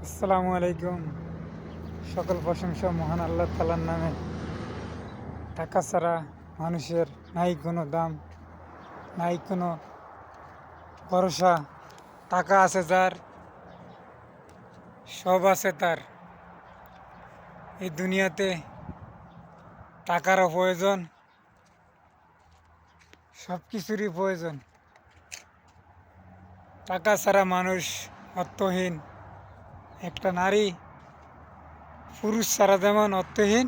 আসসালামু আলাইকুম। সকল প্রশংসা মহান আল্লাহ তাআলার নামে। টাকা ছাড়া মানুষের নাই কোনো দাম, নাই কোনো ভরসা। টাকা আছে যার, সব আছে তার। এই দুনিয়াতে টাকারও প্রয়োজন, সব কিছুরই প্রয়োজন। টাকা ছাড়া মানুষ অর্থহীন। একটা নারী পুরুষ ছাড়া যেমন অর্থহীন,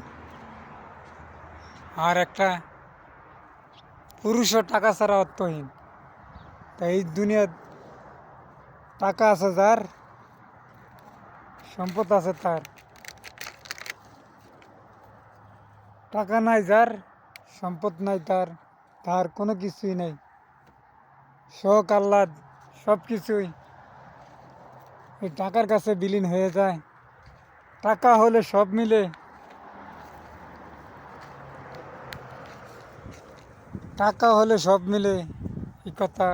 আর একটা পুরুষও টাকা ছাড়া অর্থহীন। তাই এই দুনিয়ার টাকা আছে যার, সম্পদ আছে তার। টাকা নাই যার, সম্পদ নাই তার, তার কোনো কিছুই নেই। শখ আহ্লাদ সব কিছুই এই টাকার কাছে বিলীন হয়ে যায়। টাকা হলে সব মিলে। টাকা হলে সব মিলে, এই কথা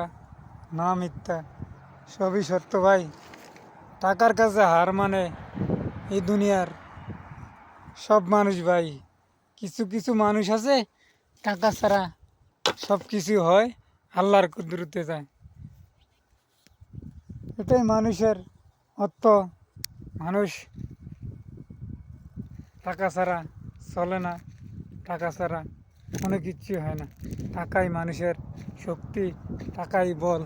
না মিথ্যা, সবই সত্য ভাই। টাকার কাছে হার মানে এই দুনিয়ার সব মানুষ ভাই। কিছু কিছু মানুষ আছে টাকা ছাড়া সব কিছু হয়, আল্লাহর কুদরতে যায়। এটাই মানুষের অর্থ। মানুষ টাকা ছাড়া চলে না, টাকা ছাড়া কোনো কিচ্ছু হয় না। টাকাই মানুষের শক্তি, টাকাই বল।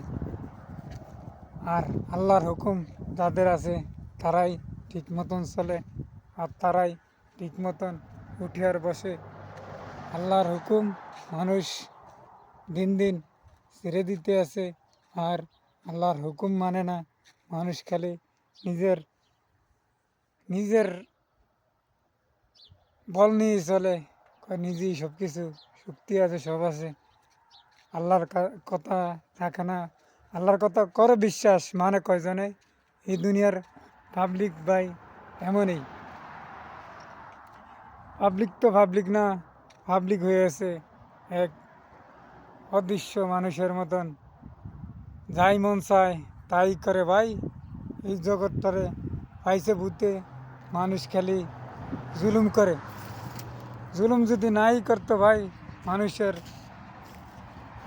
আর আল্লাহর হুকুম যাদের আছে তারাই ঠিক মতন চলে, আর তারাই ঠিক মতন উঠে আর বসে। আল্লাহর হুকুম মানুষ দিন দিন ছেড়ে দিতে আছে, আর আল্লাহর হুকুম মানে না। মানুষ খালি নিজের নিজের বল নিয়ে চলে, কয় নিজেই সব কিছু, শক্তি আছে, সব আছে। আল্লাহর কথা থাকে না। আল্লাহর কথা করে বিশ্বাস মানে কয়জনে। এই দুনিয়ার পাবলিক ভাই এমনই। পাবলিক তো পাবলিক না, পাবলিক হয়ে আছে এক অদৃশ্য মানুষের মতন। যাই মন চায় তাই করে ভাই। এই জগৎটারে পাইছে ভূতে, মানুষ খালি জুলুম করে। জুলুম যদি নাই করতো ভাই, মানুষের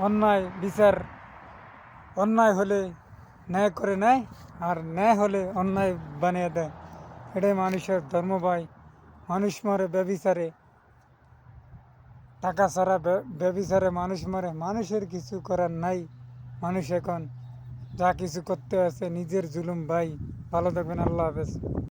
অন্যায় বিচার, অন্যায় হলে ন্যায় করে নেয়, আর ন্যায় হলে অন্যায় বানিয়ে দেয়। এটাই মানুষের ধর্ম ভাই। মানুষ মরে ব্যভিচারে, টাকা ছাড়া ব্যভিচারে মানুষ মরে। মানুষের কিছু করার নাই। মানুষ এখন যা কিছু করতে আছে নিজের জুলুম ভাই। ভালো থাকবেন, আল্লাহ হাফেজ।